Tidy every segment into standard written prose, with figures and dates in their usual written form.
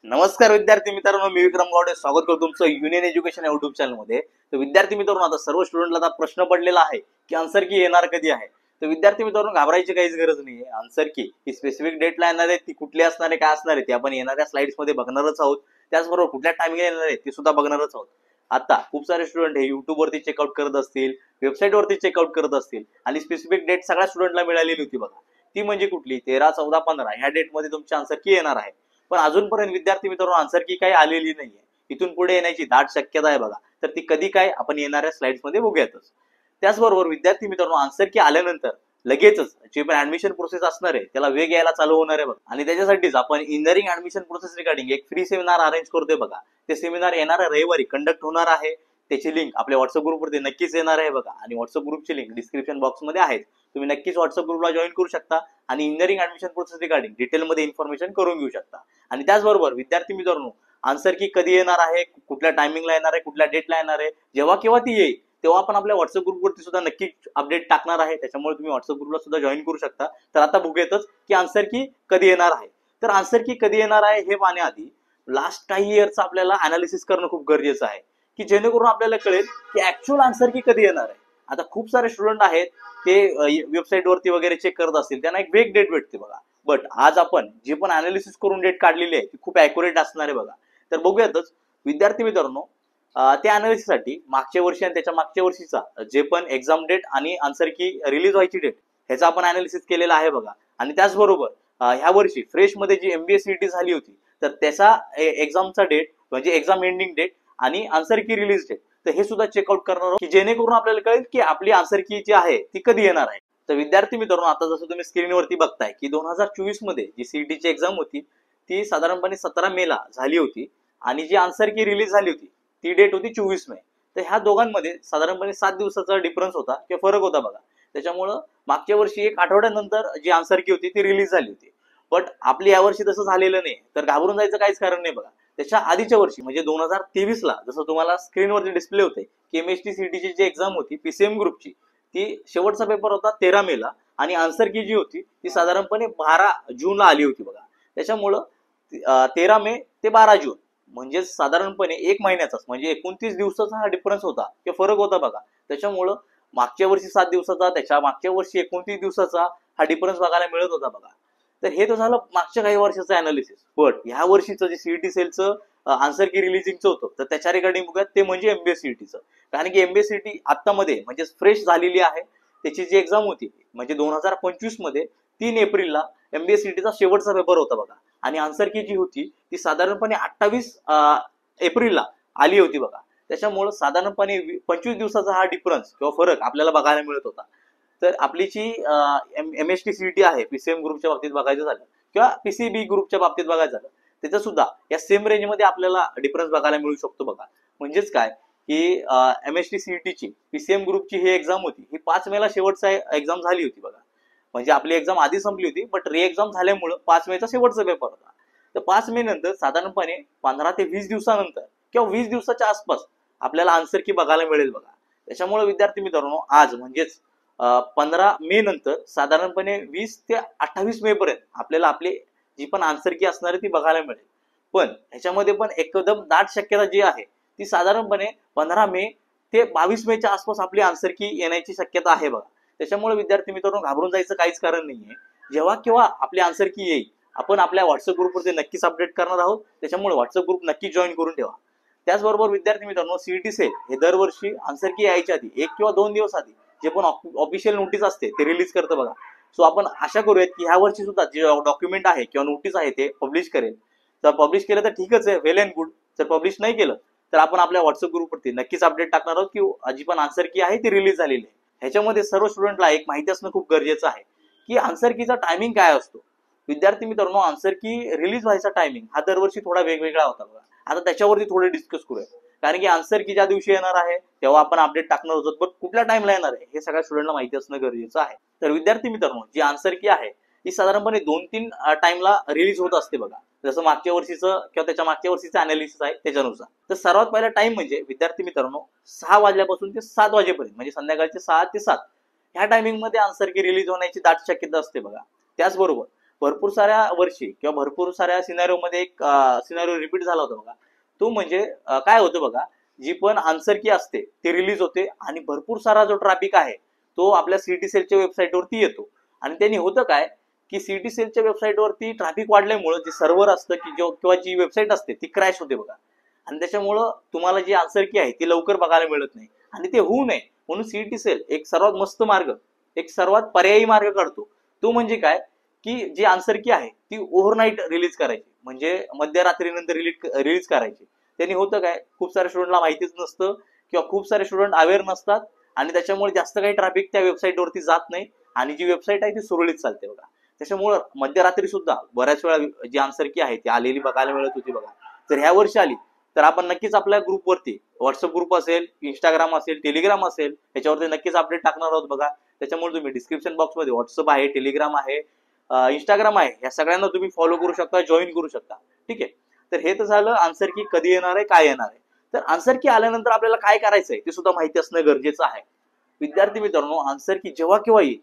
नमस्कार विद्यार्थी मित्रांनो, मी विक्रम गावडे स्वागत करतो तुमचं युनियन एज्युकेशन युट्यूब चॅनल मध्ये। तर विद्यार्थी मित्रांनो, आता सर्व स्टुडंटला आता प्रश्न पडलेला आहे की आन्सर की येणार कधी आहे। तर विद्यार्थी मित्रांनो, घाबरायची काहीच गरज नाहीये। आन्सर की ही स्पेसिफिक डेटला येणार आहे, ती कुठली असणार आहे, काय असणार आहे ते आपण येणाऱ्या स्लाइड्स मध्ये बघणारच आहोत। त्याचबरोबर कुठल्या टायमिंगला येणार आहे ते सुद्धा बघणारच आहोत। आता खूप सारे स्टुडंट हे युट्यूब वरती चेकआउट करत असतील, वेबसाईट वरती चेकआउट करत असतील आणि स्पेसिफिक डेट सगळ्या स्टुडंटला मिळालेली होती बघा। ती म्हणजे कुठली 13, 14, 15 ह्या डेट मध्ये तुमची आन्सर की येणार आहे। पण अजूनपर्यंत विद्यार्थी मित्रांनो आन्सर की काही आलेली नाहीये। इथून पुढे येण्याची दाट शक्यता आहे बघा। तर ती कधी काय आपण येणाऱ्या स्लाइड्स मध्ये बघूयातच। त्याचबरोबर विद्यार्थी मित्रांनो, आन्सर की आल्यानंतर लगेचच जे पण ऍडमिशन प्रोसेस असणार आहे त्याला वेग यायला चालू होणार आहे बघा। आणि त्याच्यासाठीच आपण इंजिनिअरिंग ऍडमिशन प्रोसेस रिगार्डिंग एक फ्री सेमिनार अरेंज करतोय बघा। ते सेमिनार येणाऱ्या रविवारी कंडक्ट होणार आहे। त्याची लिंक आपल्या व्हॉट्सअप ग्रुपवरती नक्कीच येणार आहे बघा। आणि व्हॉट्सअप ग्रुपची लिंक डिस्क्रिप्शन बॉक्स मध्ये आहे। तुम्ही नक्कीच व्हॉट्सअप ग्रुपला जॉईन करू शकता आणि इंजिनिअरिंग ऍडमिशन प्रोसेस रिगार्डिंग डिटेलमध्ये इन्फॉर्मेशन करून घेऊ शकता। आणि त्याचबरोबर विद्यार्थी मित्रांनो, आन्सर की कधी येणार आहे, कुठल्या टायमिंगला येणार आहे, कुठल्या डेटला येणार आहे, जेव्हा केव्हा ती येईल तेव्हा आपण आपल्या व्हॉट्सअप ग्रुपवरती सुद्धा नक्की अपडेट टाकणार आहे। त्याच्यामुळे तुम्ही व्हॉट्सअप ग्रुपला सुद्धा जॉईन करू शकता। तर आता बघूयातच की आन्सर की कधी येणार आहे। तर आन्सर की कधी येणार आहे हे पाहण्याआधी लास्ट काही इयरचं आपल्याला अनालिसिस करणं खूप गरजेचं आहे, की जेणेकरून आपल्याला कळेल की ऍक्च्युअल आन्सर की कधी येणार आहे। आता खूप सारे स्टुडंट आहेत ते वेबसाईट वरती वगैरे चेक करत असतील, त्यांना एक वेग डेट भेटते बघा। बट आज आपण जे पण अनालिसिस करून डेट काढलेली आहे ती खूप अॅक्युरेट असणार आहे बघा। तर बघूयातच विद्यार्थी मित्रांनो, त्या अनालिसिस साठी मागच्या वर्षी आणि त्याच्या मागच्या वर्षीचा जे पण एक्झाम डेट आणि आन्सर की रिलीज व्हायची डेट ह्याचा आपण अनालिसिस केलेला आहे बघा। आणि त्याचबरोबर ह्या वर्षी फ्रेश मध्ये जी एमबीए सीईटी झाली होती तर त्याचा एक्झामचा डेट म्हणजे एक्झाम एंडिंग डेट आणि आन्सर की रिलीज डेट, तर हे सुद्धा चेकआउट करणार आहोत की जेणेकरून आपल्याला कळेल की आपली आन्सर की जी आहे ती कधी येणार आहे। तर विद्यार्थी मित्रांनो, आता जसं तुम्ही स्क्रीनवरती बघताय की 2024 मध्ये जी सीईटीची एक्झाम होती ती साधारणपणे 17 मे ला झाली होती आणि जी आन्सर की रिलीज झाली होती ती डेट होती 24 मे। तर ह्या दोघांमध्ये साधारणपणे 7 दिवसाचा डिफरन्स होता किंवा फरक होता बघा। त्याच्यामुळं मागच्या वर्षी एक आठवड्यानंतर जी आन्सर की होती ती रिलीज झाली होती। बट आपली यावर्षी तसं झालेलं नाही, तर घाबरून जायचं काहीच कारण नाही बघा। त्याच्या आधीच्या वर्षी म्हणजे 2023 ला जसं तुम्हाला स्क्रीनवरती डिस्प्ले होते की एमएसटी सीईटीची जी एक्झाम होती पीसीएम ग्रुपची, ती शेवटचा पेपर होता 13 मे ला आणि आन्सर की जी होती ती साधारणपणे 12 जूनला आली होती बघा। त्याच्यामुळं 13 मे ते 12 जून म्हणजे साधारणपणे एक महिन्याचाच म्हणजे 29 दिवसाचा हा डिफरन्स होता किंवा फरक होता बघा। त्याच्यामुळं मागच्या वर्षी 7 दिवसाचा, त्याच्या मागच्या वर्षी 29 दिवसाचा हा डिफरन्स बघायला मिळत होता बघा। तर हे तर झालं मागच्या काही वर्षाचं अनालिसिस। बट ह्या वर्षीचं जे सीईटी सेलचं आन्सर की रिलीजिंगचं होतं तर त्याच्या रिगार्डिंग बघा, ते म्हणजे एमबीए सीईटीचं। कारण की एमबीए सीईटी आता मध्ये म्हणजे फ्रेश झालेली आहे। त्याची जी एक्झाम होती म्हणजे 2025 मध्ये 3 एप्रिलला एमबीए सीईटीचा शेवटचा पेपर होता बघा। आणि आन्सर की जी होती ती साधारणपणे 28 एप्रिलला आली होती बघा। त्याच्यामुळे साधारणपणे 25 दिवसाचा हा डिफरन्स किंवा फरक आपल्याला बघायला मिळत होता। तर आपली जी एमएसटी सीईटी आहे पीसीएम ग्रुपच्या बाबतीत बघायचं झालं किंवा पीसीबी ग्रुपच्या बाबतीत बघायचं झालं, त्याचा सुद्धा या सेम रेंज मध्ये आपल्याला डिफरन्स बघायला मिळू शकतो बघा। म्हणजेच काय की एमएसटी सीईटीची पीसीएम ग्रुपची ही एक्झाम होती ही 5 मे ला शेवटचा एक्झाम झाली होती बघा। म्हणजे आपली एक्झाम आधी संपली होती बट री एक्झाम झाल्यामुळे 5 मेचा शेवटचा पेपर होता। तर 5 मे नंतर साधारणपणे 15 ते 20 दिवसानंतर किंवा 20 दिवसाच्या आसपास आपल्याला आन्सर की बघायला मिळेल बघा। त्याच्यामुळे विद्यार्थी मित्रांनो, आज म्हणजेच 15 मे नंतर साधारणपणे 20 ते 28 मे पर्यंत आपल्याला आपली जी पण आन्सर की असणार आहे ती बघायला मिळेल। पण ह्याच्यामध्ये पण एकदम दाट शक्यता जी आहे ती साधारणपणे 15 मे ते 22 मेच्या आसपास आपली आन्सर की येण्याची शक्यता आहे बघा। त्याच्यामुळे विद्यार्थी मित्रांनो, घाबरून जायचं काहीच कारण नाहीये। जेव्हा केव्हा आपली आन्सर की येईल आपण आपल्या व्हॉट्सअप ग्रुपवरती नक्कीच अपडेट करणार आहोत। त्याच्यामुळे व्हॉट्सअप ग्रुप नक्की जॉईन करून ठेवा। त्याचबरोबर विद्यार्थी मित्रांनो, सीईटी सेल हे दरवर्षी आन्सर की यायच्या आधी 1 किंवा 2 दिवस आधी जे पण ऑफिशियल नोटीस असते ते रिलीज करतं बघा। सो आपण आशा करूयात की ह्या वर्षी सुद्धा जे डॉक्युमेंट आहे किंवा नोटीस आहे ते पब्लिश करेल। तर पब्लिश केलं तर ठीकच आहे, वेल अँड गुड। जर पब्लिश नाही केलं तर आपण आपल्या व्हॉट्सअप ग्रुपवरती नक्कीच अपडेट टाकणार आहोत की जी पण आन्सर की आहे ती रिलीज झालेली आहे। ह्याच्यामध्ये सर्व स्टुडंटला एक माहिती असणं खूप गरजेचं आहे की आन्सर कीचा टायमिंग काय असतो। विद्यार्थी मित्रांनो, आन्सर की रिलीज व्हायचा टायमिंग हा दरवर्षी थोडा वेगवेगळा होता बघा। आता त्याच्यावरती थोडे डिस्कस करूया, कारण की आन्सर की ज्या दिवशी येणार आहे तेव्हा आपण अपडेट टाकणार आहोत, पण कुठल्या टाइमला येणार आहे हे सगळ्या स्टुडंटला माहिती असणं गरजेचं आहे। तर विद्यार्थी मित्रांनो, जी आन्सर की आहे ती साधारणपणे 2-3 टाइमला रिलीज होत असते बघा। जसं मागच्या वर्षीचं किंवा त्याच्या मागच्या वर्षीचं अनालिसिस आहे त्याच्यानुसार। तर सर्वात पहिला टाइम म्हणजे विद्यार्थी मित्रांनो 6 वाजल्यापासून ते 7 वाजेपर्यंत म्हणजे संध्याकाळचे 6 ते 7 ह्या टायमिंग मध्ये आन्सर की रिलीज होण्याची दाट शक्यता असते बघा। त्याचबरोबर भरपूर साऱ्या वर्षी किंवा भरपूर साऱ्या सिनारिओ मध्ये एक सिनारिओ रिपीट झाला होता बघा. तो म्हणजे काय होतं बघा, जी पण आन्सर की असते ती रिलीज होते आणि भरपूर सारा जो ट्रॅफिक आहे तो आपल्या सिटी सेलच्या वेबसाईटवरती येतो. आणि त्यांनी होतं काय की सिटी सेलच्या वेबसाईटवरती ट्रॅफिक वाढल्यामुळे जे सर्व्हर असतं की किंवा जी वेबसाईट असते ती क्रॅश होते बघा. आणि त्याच्यामुळं तुम्हाला जी आन्सर की आहे ती लवकर बघायला मिळत नाही. आणि ते होऊ नये म्हणून सिटी सेल एक सर्वात मस्त मार्ग, एक सर्वात पर्यायी मार्ग काढतो. तो म्हणजे काय की जी आन्सर की आहे ती ओव्हरनाईट रिलीज करायची, म्हणजे मध्यरात्रीनंतर रिलीज करायची. त्यांनी होतं काय, खूप साऱ्या स्टुडंटला माहितीच नसतं किंवा खूप सारे स्टुडंट अवेअर नसतात आणि त्याच्यामुळे जास्त काही ट्रॅफिक त्या वेबसाईटवरती जात नाही आणि जी वेबसाईट आहे ती सुरळीत चालते बघा. त्याच्यामुळे मध्यरात्री सुद्धा बऱ्याच वेळा जी आन्सर की आहे ती आलेली बघायला मिळत होती बघा. जर ह्या वर्षी आली तर आपण नक्कीच आपल्या ग्रुपवरती, व्हॉट्सअप ग्रुप असेल, इंस्टाग्राम असेल, टेलिग्राम असेल, याच्यावरती नक्कीच अपडेट टाकणार आहोत बघा. त्याच्यामुळे तुम्ही डिस्क्रिप्शन बॉक्समध्ये व्हॉट्सअप आहे, टेलिग्राम आहे, इंस्टाग्राम आहे, या सगळ्यांना तुम्ही फॉलो करू शकता, जॉईन करू शकता. ठीक आहे. तर हे तर झालं आन्सर की कधी येणार आहे, काय येणार आहे. तर आन्सर की आल्यानंतर आपल्याला काय करायचंय ते सुद्धा माहिती असणं गरजेचं आहे. विद्यार्थी मित्रांनो, आन्सर की जेव्हा केव्हा येईल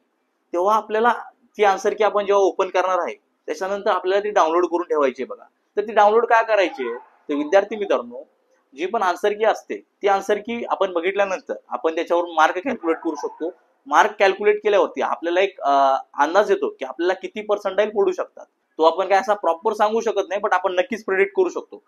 तेव्हा आपल्याला ती आन्सर की आपण जेव्हा ओपन करणार आहे त्याच्यानंतर आपल्याला ती डाउनलोड करून ठेवायची बघा. तर ती डाउनलोड काय करायची, तर विद्यार्थी मित्रांनो जी पण आन्सर की असते ती आन्सर की आपण बघितल्यानंतर आपण त्याच्यावर मार्क कॅल्क्युलेट करू शकतो. मार्क कॅल्क्युलेट केल्यावरती आपल्याला एक अंदाज येतो की आपल्याला किती पर्सेंटाईल पडू शकतात. तो आपण काय असा प्रॉपर सांगू शकत नाही, बट आपण नक्कीच प्रेडिक्ट करू शकतो.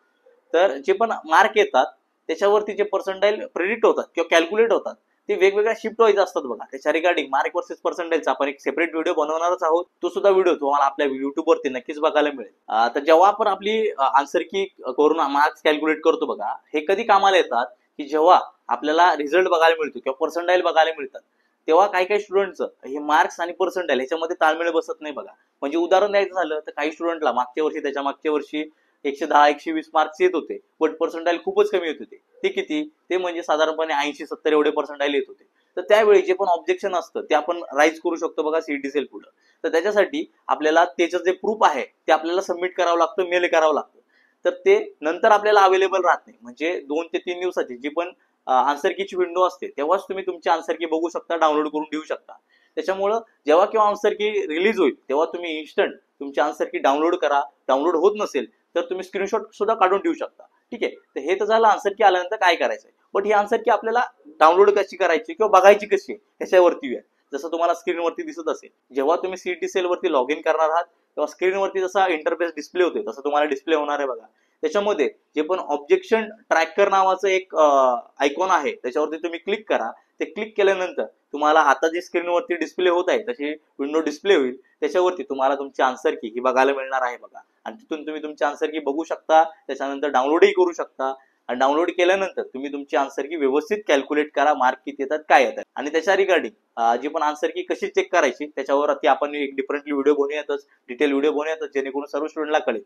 तर जे पण मार्क येतात त्याच्यावरती जे पर्सेंटाईल प्रेडिक्ट होतात किंवा कॅल्क्युलेट होतात ते वेगवेगळ्या शिफ्ट वाईज असतात बघा. त्याच्या रिगार्डिंग मार्क वर्सेस पर्सेंटाईलचा आपण एक सेपरेट व्हिडिओ बनवणारच आहोत. तो सुद्धा व्हिडिओ तुम्हाला आपल्या युट्यूब वरती नक्कीच बघायला मिळेल. तर जेव्हा आपण आपली आन्सर की करून मार्क्स कॅल्क्युलेट करतो बघा, हे कधी कामाला येतात की जेव्हा आपल्याला रिझल्ट बघायला मिळतो किंवा पर्सेंटाईल बघायला मिळतात, तेव्हा काही काही स्टुडंटचं हे मार्क्स आणि पर्सेंटाईल ह्याच्यामध्ये ताळमेळ बसत नाही बघा. म्हणजे उदाहरण द्यायचं झालं तर काही स्टुडंटला मागच्या वर्षी, त्याच्या मागच्या वर्षी 110 120 मार्क्स येत होते, पण पर्सेंटाईल खूपच कमी येत होते. ते किती, ते म्हणजे साधारणपणे 80-70 एवढे पर्सेंटाईल येत होते. तर त्यावेळी जे पण ऑब्जेक्शन असतं ते आपण राईज करू शकतो बघा सीईटी सेल पुढे. तर त्याच्यासाठी आपल्याला त्याचं जे प्रूफ आहे ते आपल्याला सबमिट करावं लागतं, मेल करावं लागतं. तर ते नंतर आपल्याला अवेलेबल राहत नाही, म्हणजे 2 ते 3 दिवसाची जी पण आन्सर कीची विंडो असते तेव्हाच तुम्ही तुमची आन्सर की बघू शकता, डाउनलोड करून देऊ शकता. त्याच्यामुळं जेव्हा केव्हा आन्सर की रिलीज होईल तेव्हा तुम्ही इन्स्टंट तुमची आन्सर की डाउनलोड करा. डाउनलोड होत नसेल तर तुम्ही स्क्रीनशॉट सुद्धा काढून ठेवू शकता. ठीक आहे. तर हे तर झालं आन्सर की आल्यानंतर काय करायचंय. बट ही आन्सर की आपल्याला डाउनलोड कशी करायची किंवा बघायची कशी ह्याच्यावरती आहे. जसं तुम्हाला स्क्रीनवरती दिसत असेल, जेव्हा तुम्ही सीईटी सेल वरती लॉग इन करणार आहात तेव्हा स्क्रीनवरती जसा इंटरफेस डिस्प्ले होते तसं तुम्हाला डिस्प्ले होणार आहे बघा. त्याच्यामध्ये जे पण ऑब्जेक्शन ट्रॅकर नावाचं एक आयकॉन आहे त्याच्यावरती तुम्ही क्लिक करा. ते क्लिक केल्यानंतर तुम्हाला आता जी स्क्रीनवरती डिस्प्ले होत आहे तशी विंडो डिस्प्ले होईल. त्याच्यावरती तुम्हाला तुमची आन्सर की ही बघायला मिळणार आहे बघा. आणि तिथून तुम्ही तुमची आन्सर की बघू शकता, त्याच्यानंतर डाउनलोडही करू शकता. आणि डाउनलोड केल्यानंतर तुम्ही तुमची आन्सर की व्यवस्थित कॅल्क्युलेट करा, मार्क किती येतात, काय येतात. आणि त्याच्या रिगार्डिंग जी पण आन्सर की कशी चेक करायची त्याच्यावरती आपण एक डिफरंटली व्हिडिओ बनवूयातच, डिटेल व्हिडिओ बनवूयातच, जेणेकरून सर्व स्टुडंटला कळेल.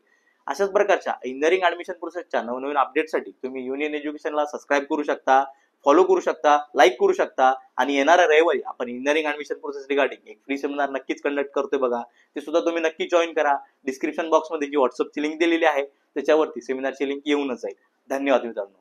अशाच प्रकारच्या इंजिनिअरिंग ऍडमिशन प्रोसेसच्या नवनवीन अपडेटसाठी तुम्ही युनियन एज्युकेशनला सबस्क्राईब करू शकता, फॉलो करू शकता, लाईक करू शकता. आणि येणाऱ्या रविवारी आपण इंजिनिअरिंग ऍडमिशन प्रोसेस रिगार्डिंग एक फ्री सेमिनार नक्कीच कंडक्ट करतोय बघा. ते सुद्धा तुम्ही नक्की जॉईन करा. डिस्क्रिप्शन बॉक्समध्ये जी व्हॉट्सअपची लिंक दिलेली आहे त्याच्यावरती सेमिनारची लिंक येऊनच जाईल. धन्यवाद मित्रांनो.